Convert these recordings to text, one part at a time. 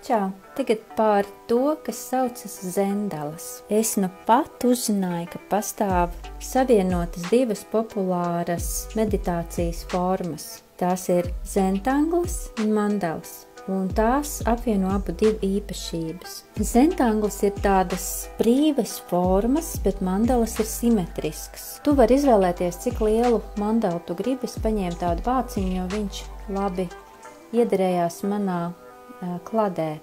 Čau! Tagad par to, kas saucas zendalas. Es nu pat uzzināju, ka pastāv savienotas divas populāras meditācijas formas. Tās ir zentanglas un mandalas, un tās apvieno abu divu īpašības. Zentanglas ir tādas brīvas formas, bet mandalas ir simetriskas. Tu vari izvēlēties, cik lielu mandalu tu gribi. Es paņēmu tādu vāciņu, jo viņš labi iederējās manā kladē.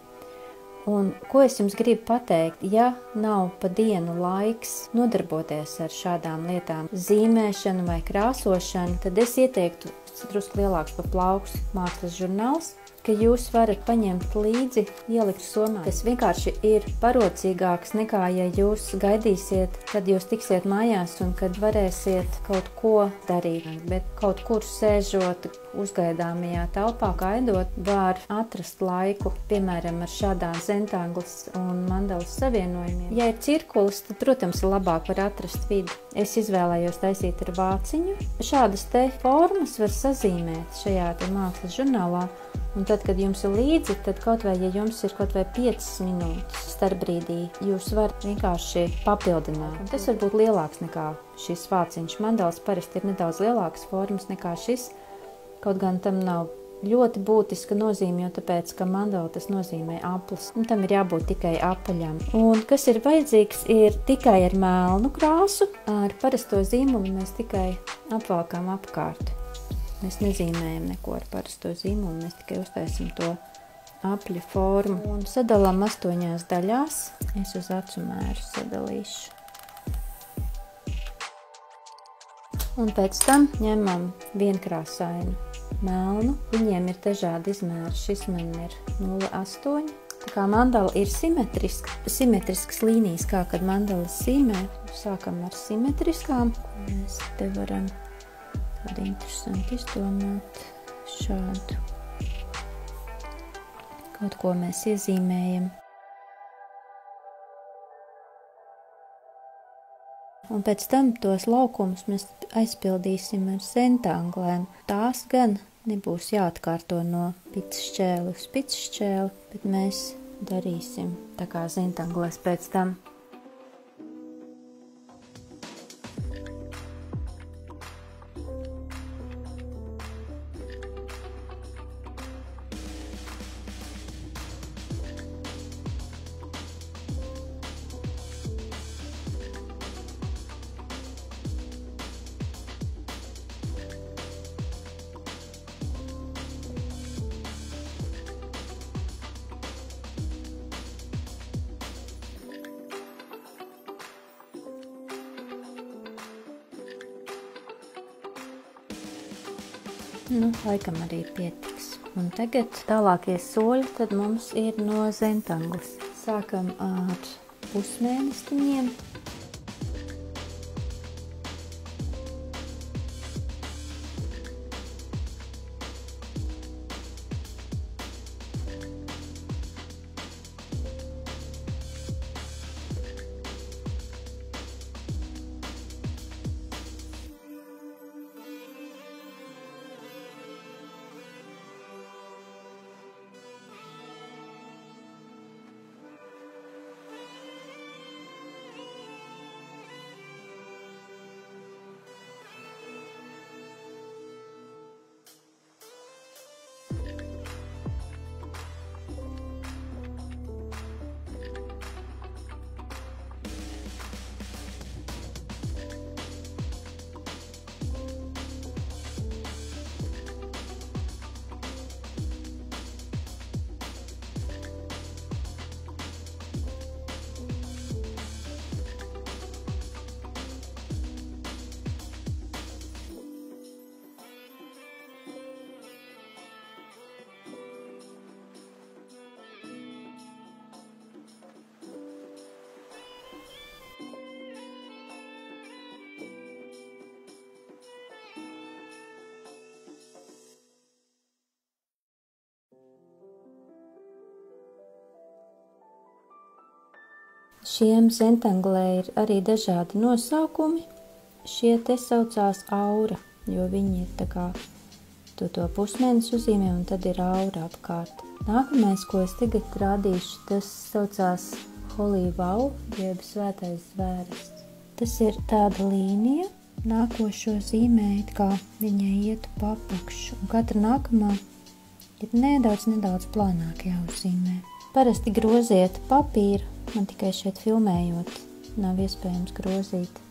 Un ko es jums gribu pateikt, ja nav pa dienu laiks nodarboties ar šādām lietām, zīmēšanu vai krāsošanu, tad es ieteiktu drusku lielāks pa plaukstu mākslas žurnāls, ka jūs varat paņemt līdzi, ielikt somā. Tas vienkārši ir parocīgāks nekā, ja jūs gaidīsiet, kad jūs tiksiet mājās un kad varēsiet kaut ko darīt. Bet kaut kur sēžot uzgaidāmajā telpā, gaidot, var atrast laiku, piemēram, ar šādām zentanglas un mandalas savienojumiem. Ja ir cirkulis, tad, protams, labāk var atrast vidi. Es izvēlējos taisīt ar vāciņu. Šādas te formas var sazīmēt šajā te mākslas žurnālā. Un tad, kad jums ir līdzi, tad kaut vai, ja jums ir kaut vai 5 minūtes starpbrīdī, jūs varat vienkārši papildināt. Un tas var būt lielāks nekā šis vāciņš. Mandalas parasti ir nedaudz lielākas formas nekā šis. Kaut gan tam nav ļoti būtiska nozīme, jo tāpēc, ka mandala tas nozīmē aplis. Un tam ir jābūt tikai apaļam. Un kas ir vajadzīgs, ir tikai ar melnu krāsu. Ar parasto zīmolu mēs tikai apvalkām apkārt. Mēs nezīmējam neko ar parasto zīmolu, mēs tikai uztaisim to apļu formu. Un sadalām 8 daļās. Es uz acu mēru sadalīšu. Un pēc tam ņemam vienkrāsainu melnu. Viņiem ir dažādi izmēri. Šis man ir 0,8. Tā kā mandala ir simetriskas līnijas, kā kad mandalas zīmē. Sākam ar simetriskām. Mēs te varam tādu interesanti izdomāt šādu. Kaut ko mēs iezīmējam. Un pēc tam tos laukumus mēs aizpildīsim ar zentanglēm. Tās gan nebūs jāatkārto no picas šķēli uz picas šķēli, bet mēs darīsim tā kā zentanglēs pēc tam. Nu, laikam arī pietiks. Un tagad tālākie soļi tad mums ir no zentanglas. Sākam ar pusmēnestiņiem. Šiem zentanglē ir arī dažādi nosaukumi. Šie te saucās aura, jo viņi ir tā kā to pusmēnesi uzzīmē, un tad ir aura apkārt. Nākamais, ko es tagad rādīšu, tas saucās Holy Wow, jeb svētais zvērests. Tas ir tāda līnija, nākošo zīmē, it kā viņai ietu pa apakšu, un katra nākamā ir nedaudz plānāk jāuzzīmē. Parasti groziet papīru, man tikai šeit filmējot nav iespējams grozīt.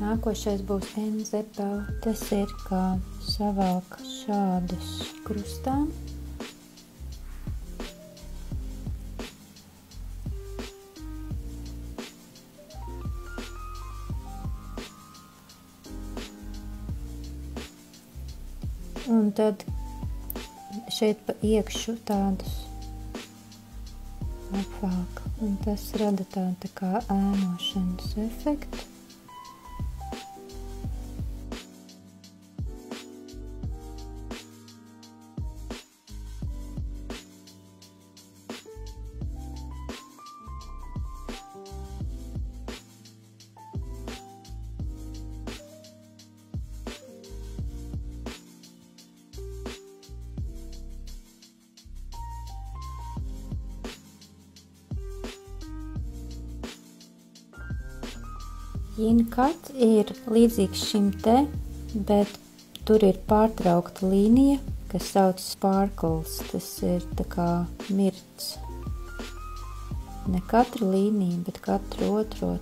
Nākošais būs enzepeli. Tas ir kā savāk šādus krustā. Un tad šeit pa iekšu tādus apvāk. Un tas rada tādu kā ēnošanas efektu. Jinkat ir līdzīgs šim te, bet tur ir pārtraukta līnija, kas sauc sparkles. Tas ir tā kā mirts. Ne katra līnija, bet katru otro.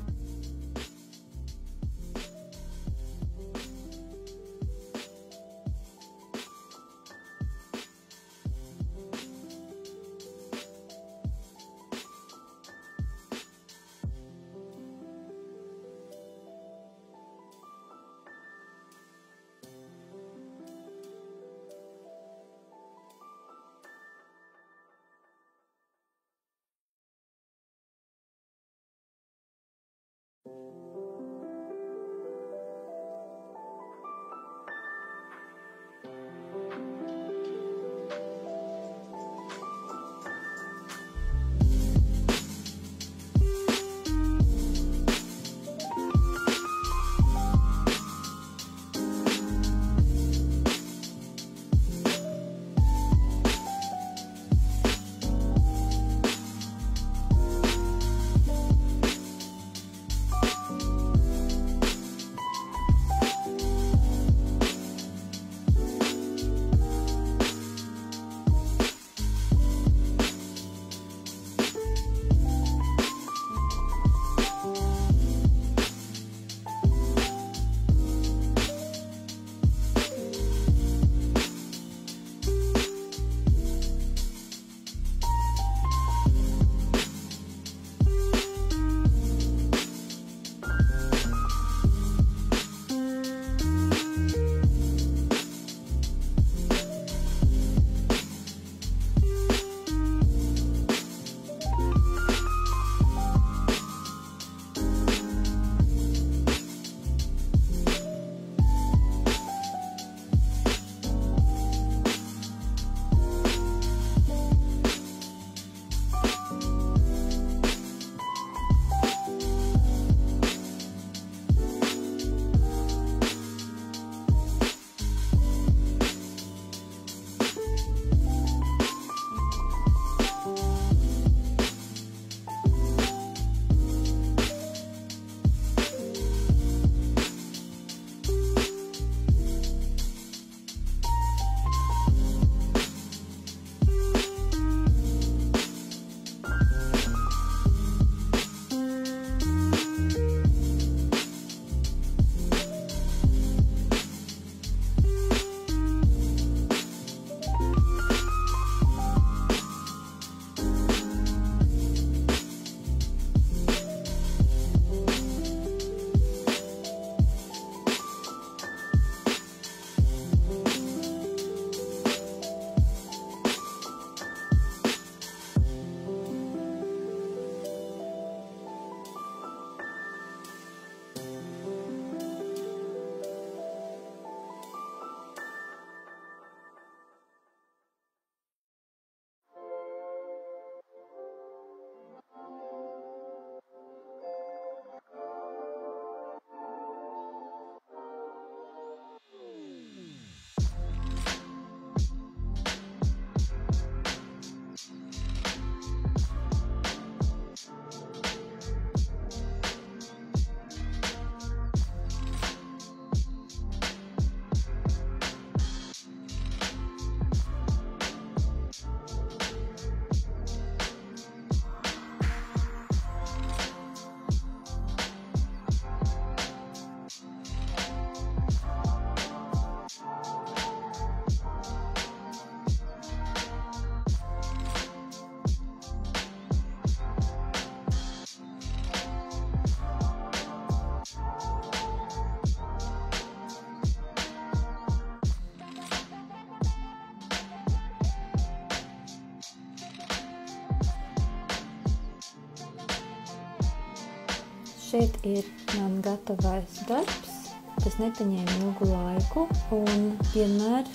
Šeit ir man gatavais darbs. Tas nepaņēma ilgu laiku un vienmēr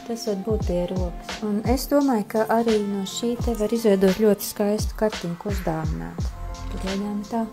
tas var būt pie rokas. Un es domāju, ka arī no šī te var izveidot ļoti skaistu kartiņu, ko uzdāvināt. Pagaidām tā.